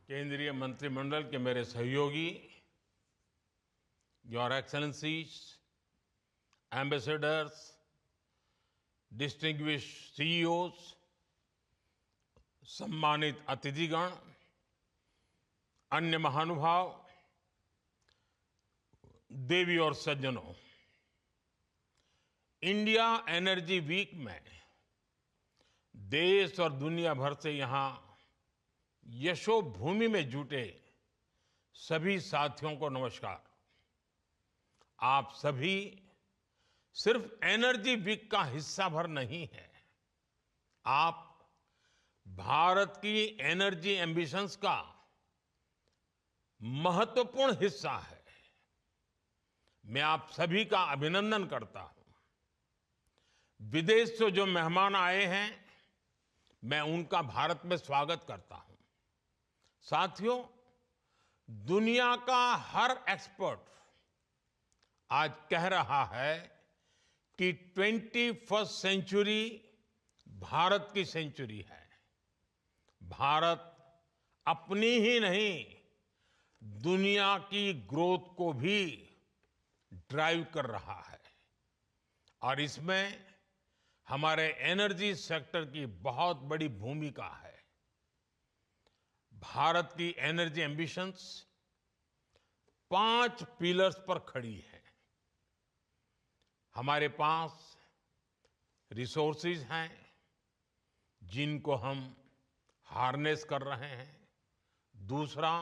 केंद्रीय मंत्रिमंडल के मेरे सहयोगी, your excellencies, ambassadors, distinguished CEOs, सम्मानित अतिथिगण, अन्य महानुभाव, देवी और सज्जनों, इंडिया एनर्जी वीक में देश और दुनिया भर से यहाँ यशोभूमि में जुटे सभी साथियों को नमस्कार। आप सभी सिर्फ एनर्जी वीक का हिस्सा भर नहीं है, आप भारत की एनर्जी एम्बिशंस का महत्वपूर्ण हिस्सा है। मैं आप सभी का अभिनंदन करता हूं। विदेश से जो मेहमान आए हैं, मैं उनका भारत में स्वागत करता हूं। साथियों, दुनिया का हर एक्सपर्ट आज कह रहा है कि 21st सेंचुरी भारत की सेंचुरी है। भारत अपनी ही नहीं, दुनिया की ग्रोथ को भी ड्राइव कर रहा है और इसमें हमारे एनर्जी सेक्टर की बहुत बड़ी भूमिका है। भारत की एनर्जी एम्बिशंस 5 पिलर्स पर खड़ी है। हमारे पास रिसोर्सेज हैं जिनको हम हार्नेस कर रहे हैं। दूसरा,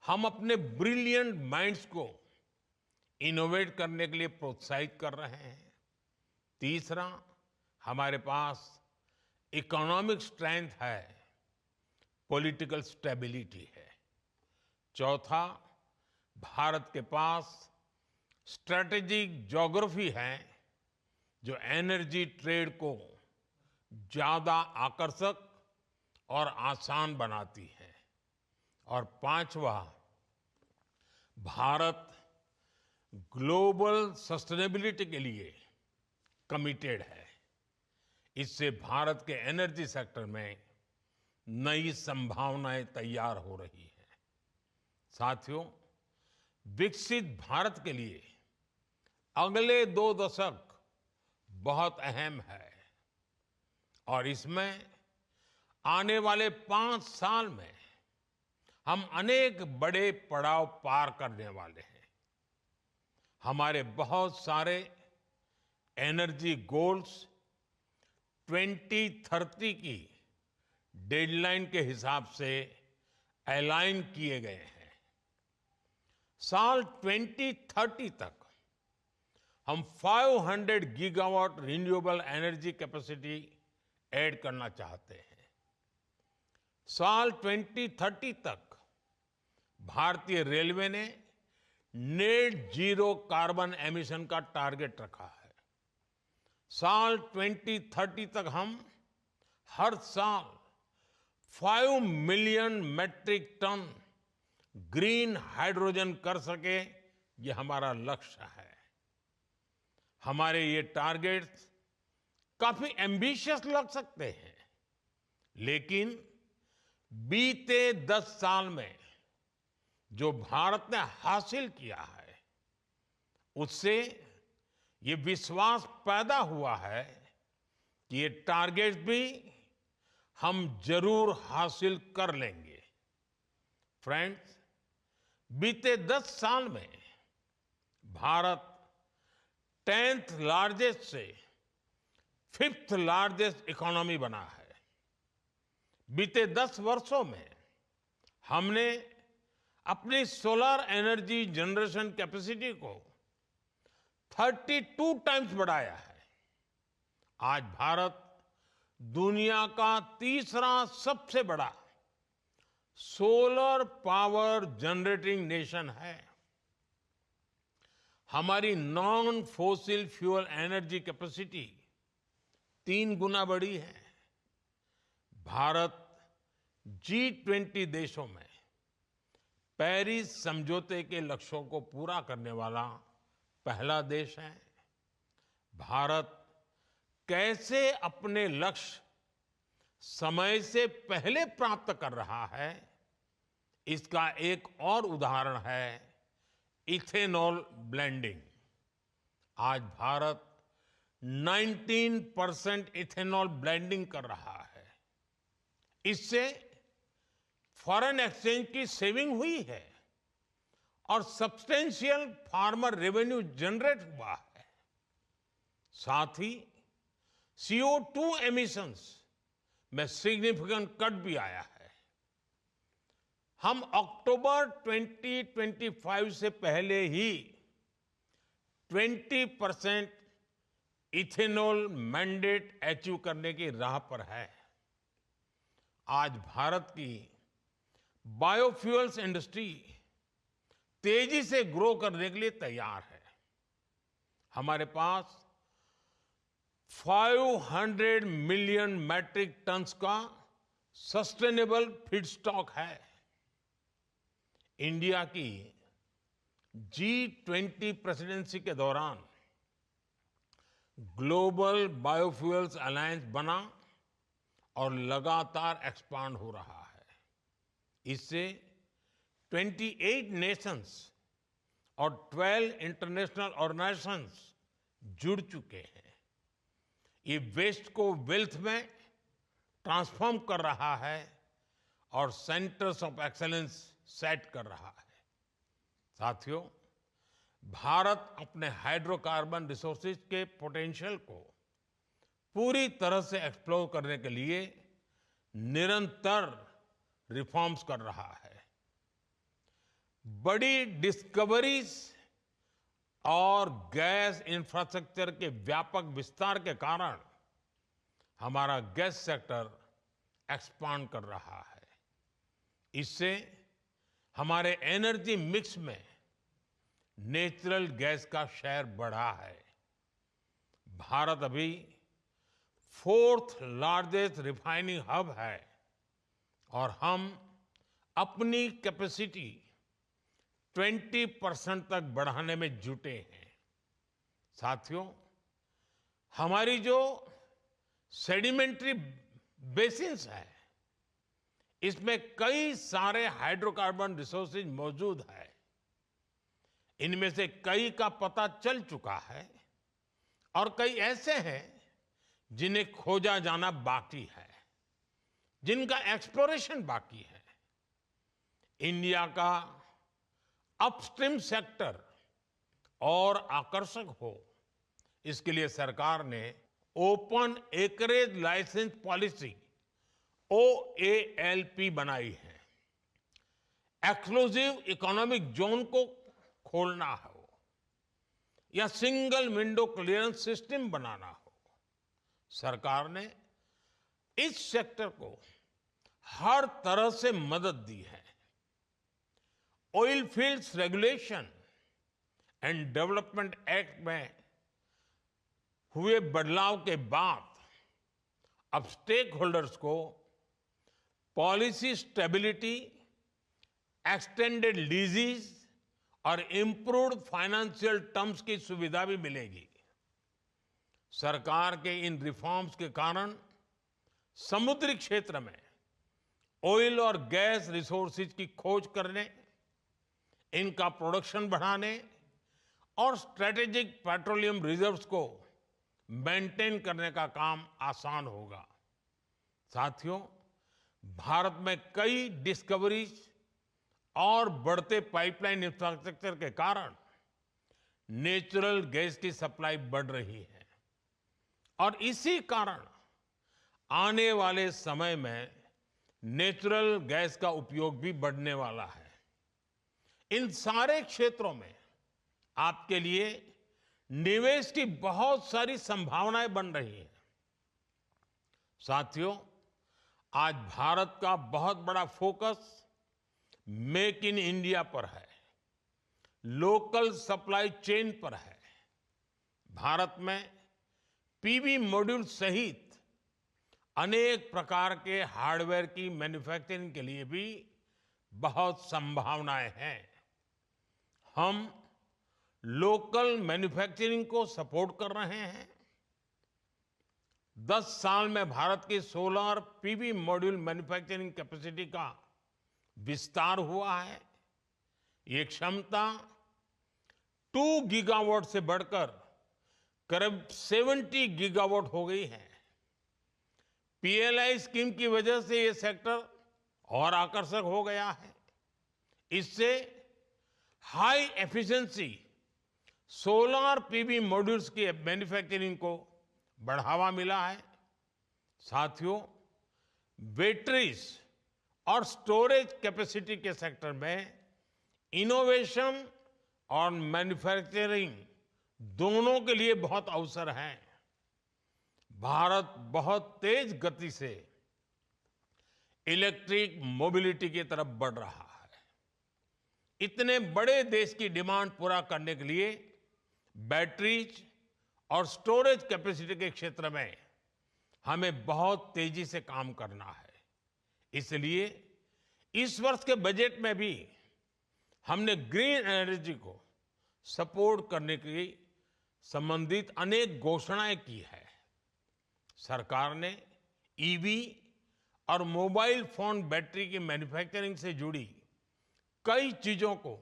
हम अपने ब्रिलियंट माइंड्स को इनोवेट करने के लिए प्रोत्साहित कर रहे हैं। तीसरा, हमारे पास इकोनॉमिक स्ट्रेंथ है, पॉलिटिकल स्टेबिलिटी है। चौथा, भारत के पास स्ट्रेटेजिक ज्योग्राफी है जो एनर्जी ट्रेड को ज्यादा आकर्षक और आसान बनाती है। और पांचवा, भारत ग्लोबल सस्टेनेबिलिटी के लिए कमिटेड है। इससे भारत के एनर्जी सेक्टर में नई संभावनाएं तैयार हो रही हैं। साथियों, विकसित भारत के लिए अगले 2 दशक बहुत अहम है और इसमें आने वाले 5 साल में हम अनेक बड़े पड़ाव पार करने वाले हैं। हमारे बहुत सारे एनर्जी गोल्स 2030 की डेडलाइन के हिसाब से अलाइन किए गए हैं। साल 2030 तक हम 500 gigawatt renewable energy capacity add करना चाहते हैं। साल 2030 तक भारतीय रेलवे ने नेट जीरो कार्बन एमिशन का टारगेट रखा है। साल 2030 तक हम हर साल 5 million metric ton green hydrogen कर सके, ये हमारा लक्ष्य है। हमारे ये टारगेट्स काफी एम्बिशियस लग सकते हैं, लेकिन बीते 10 साल में जो भारत ने हासिल किया है, उससे ये विश्वास पैदा हुआ है कि ये टारगेट्स भी हम जरूर हासिल कर लेंगे। फ्रेंड्स, बीते 10 साल में भारत 10th लार्जेस्ट से 5th लार्जेस्ट इकोनॉमी बना है। बीते 10 वर्षों में हमने अपनी सोलर एनर्जी जनरेशन कैपेसिटी को 32 टाइम्स बढ़ाया है। आज भारत दुनिया का तीसरा सबसे बड़ा सोलर पावर जनरेटिंग नेशन है। हमारी non fossil fuel energy capacity 3 गुना बढ़ी है। भारत G20 देशों में पेरिस समझौते के लक्ष्यों को पूरा करने वाला पहला देश है। भारत कैसे अपने लक्ष्य समय से पहले प्राप्त कर रहा है, इसका एक और उदाहरण है इथेनॉल ब्लेंडिंग। आज भारत 19% इथेनॉल ब्लेंडिंग कर रहा है। इससे फॉरेन एक्सचेंज की सेविंग हुई है और सब्सटेंशियल फार्मर रेवेन्यू जनरेट हुआ है। साथ ही CO2 एमिशंस में सिग्निफिकेंट कट भी आया है। हम अक्टूबर 2025 से पहले ही 20% इथेनॉल मैंडेट अचीव करने की राह पर है। आज भारत की बायोफ्यूल्स इंडस्ट्री तेजी से ग्रो करने के लिए तैयार है। हमारे पास 500 मिलियन मैट्रिक टन्स का सस्टेनेबल फीडस्टॉक है। इंडिया की G20 प्रेसिडेंसी के दौरान ग्लोबल बायोफ्यूल्स अलायंस बना और लगातार एक्सपांड हो रहा है। इससे 28 नेशंस और 12 इंटरनेशनल ऑर्गेनाइजेशंस जुड़ चुके हैं। ये वेस्ट को वेल्थ में ट्रांसफॉर्म कर रहा है और सेंटर्स ऑफ एक्सीलेंस सेट कर रहा है। साथियों, भारत अपने हाइड्रोकार्बन रिसोर्सेज के पोटेंशियल को पूरी तरह से एक्सप्लोर करने के लिए निरंतर रिफॉर्म्स कर रहा है। बड़ी डिस्कवरीज और गैस इंफ्रास्ट्रक्चर के व्यापक विस्तार के कारण हमारा गैस सेक्टर एक्सपांड कर रहा है। इससे हमारे एनर्जी मिक्स में नेचुरल गैस का शेयर बढ़ा है। भारत अभी 4th लार्जेस्ट रिफाइनिंग हब है और हम अपनी कैपेसिटी 20% तक बढ़ाने में जुटे हैं। साथियों, हमारी जो सेडिमेंट्री बेसिन्स है, इसमें कई सारे हाइड्रोकार्बन रिसोर्सेज मौजूद है। इनमें से कई का पता चल चुका है और कई ऐसे हैं जिन्हें खोजा जाना बाकी है, जिनका एक्सप्लोरेशन बाकी है। इंडिया का अपस्ट्रीम सेक्टर और आकर्षक हो, इसके लिए सरकार ने open acreage licence policy OALP बनाई है। एक्सक्लूसिव इकोनॉमिक जोन को खोलना हो या सिंगल विंडो क्लियरेंस सिस्टम बनाना हो, सरकार ने इस सेक्टर को हर तरह से मदद दी है। Oil fields regulation and development act में हुए बदलाव के बाद अब स्टेक होल्डर्स को पॉलिसी स्टेबिलिटी, एक्सटेंडेड लीजेस और इंप्रूव्ड फाइनेंशियल टर्म्स की सुविधा भी मिलेगी। सरकार के इन रिफॉर्म्स के कारण समुद्री क्षेत्र में ऑयल और गैस रिसोर्सेज की खोज करने, इनका प्रोडक्शन बढ़ाने और स्ट्रेटेजिक पेट्रोलियम रिजर्व्स को मेंटेन करने का काम आसान होगा। साथियों, भारत में कई डिस्कवरीज और बढ़ते पाइपलाइन इंफ्रास्ट्रक्चर के कारण नेचुरल गैस की सप्लाई बढ़ रही है और इसी कारण आने वाले समय में नेचुरल गैस का उपयोग भी बढ़ने वाला है। इन सारे क्षेत्रों में आपके लिए निवेश की बहुत सारी संभावनाएं बन रही हैं। साथियों, आज भारत का बहुत बड़ा फोकस मेक इन इंडिया पर है, लोकल सप्लाई चेन पर है। भारत में पीवी मॉड्यूल सहित अनेक प्रकार के हार्डवेयर की मैन्युफैक्चरिंग के लिए भी बहुत संभावनाएं हैं। हम लोकल मैन्युफैक्चरिंग को सपोर्ट कर रहे हैं। 10 साल में भारत की solar PV module manufacturing capacity का विस्तार हुआ है। ये क्षमता 2 गीगावाट से बढ़कर करीब 70 गीगावाट हो गई है। पीएलआई स्कीम की वजह से ये सेक्टर और आकर्षक हो गया है। इससे high efficiency solar PV modules की मैन्युफैक्चरिंग को बढ़ावा मिला है। साथियों, बैटरीज और स्टोरेज कैपेसिटी के सेक्टर में इनोवेशन और मैन्युफैक्चरिंग दोनों के लिए बहुत अवसर हैं। भारत बहुत तेज गति से इलेक्ट्रिक मोबिलिटी की तरफ बढ़ रहा है। इतने बड़े देश की डिमांड पूरा करने के लिए बैटरीज और स्टोरेज कैपेसिटी के क्षेत्र में हमें बहुत तेजी से काम करना है। इसलिए इस वर्ष के बजट में भी हमने ग्रीन एनर्जी को सपोर्ट करने की संबंधित अनेक घोषणाएं की है। सरकार ने ईवी और मोबाइल फोन बैटरी की मैन्युफैक्चरिंग से जुड़ी कई चीजों को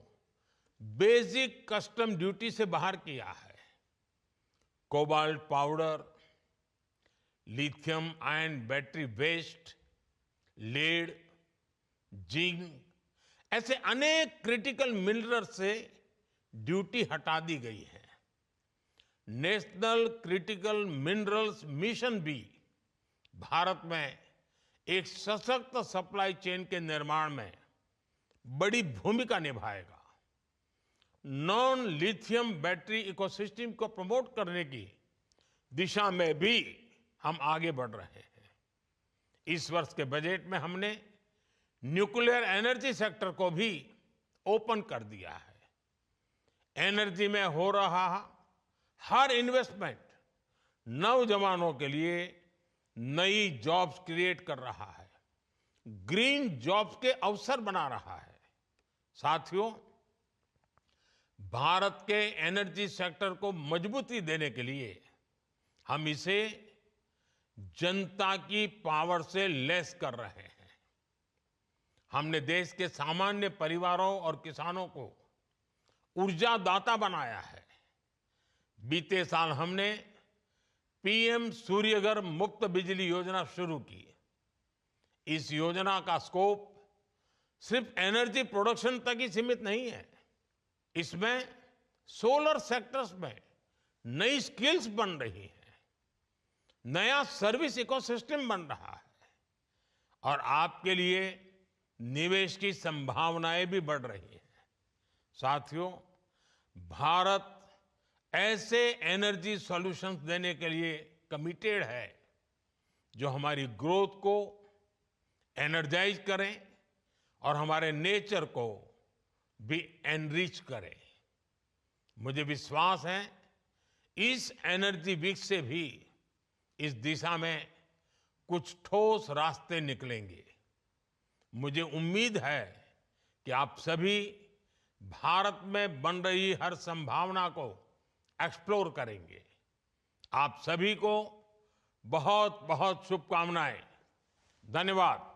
बेसिक कस्टम ड्यूटी से बाहर किया है। Cobalt powder, lithium ion battery waste, lead, zinc ऐसे अनेक क्रिटिकल मिनरल से ड्यूटी हटा दी गई है। नेशनल क्रिटिकल मिनरल्स मिशन भी भारत में एक सशक्त सप्लाई चेन के निर्माण में बड़ी भूमिका निभाएगा। नॉन लिथियम बैटरी इकोसिस्टम को प्रमोट करने की दिशा में भी हम आगे बढ़ रहे हैं। इस वर्ष के बजट में हमने न्यूक्लियर एनर्जी सेक्टर को भी ओपन कर दिया है। एनर्जी में हो रहा हर इन्वेस्टमेंट नौजवानों के लिए नई जॉब्स क्रिएट कर रहा है, ग्रीन जॉब्स के अवसर बना रहा है। साथियों, भारत के एनर्जी सेक्टर को मजबूती देने के लिए हम इसे जनता की पावर से लैस कर रहे हैं। हमने देश के सामान्य परिवारों और किसानों को ऊर्जादाता बनाया है। बीते साल हमने पीएम सूर्यघर मुफ्त बिजली योजना शुरू की। इस योजना का स्कोप सिर्फ एनर्जी प्रोडक्शन तक ही सीमित नहीं है। इसमें सोलर सेक्टर्स में नई स्किल्स बन रही हैं, नया सर्विस इकोसिस्टम बन रहा है और आपके लिए निवेश की संभावनाएं भी बढ़ रही हैं। साथियों, भारत ऐसे एनर्जी सॉल्यूशंस देने के लिए कमिटेड है जो हमारी ग्रोथ को एनर्जाइज करें और हमारे नेचर को भी एनरिच करें। मुझे विश्वास है इस एनर्जी वीक से भी इस दिशा में कुछ ठोस रास्ते निकलेंगे। मुझे उम्मीद है कि आप सभी भारत में बन रही हर संभावना को एक्सप्लोर करेंगे। आप सभी को बहुत बहुत शुभकामनाएं। धन्यवाद।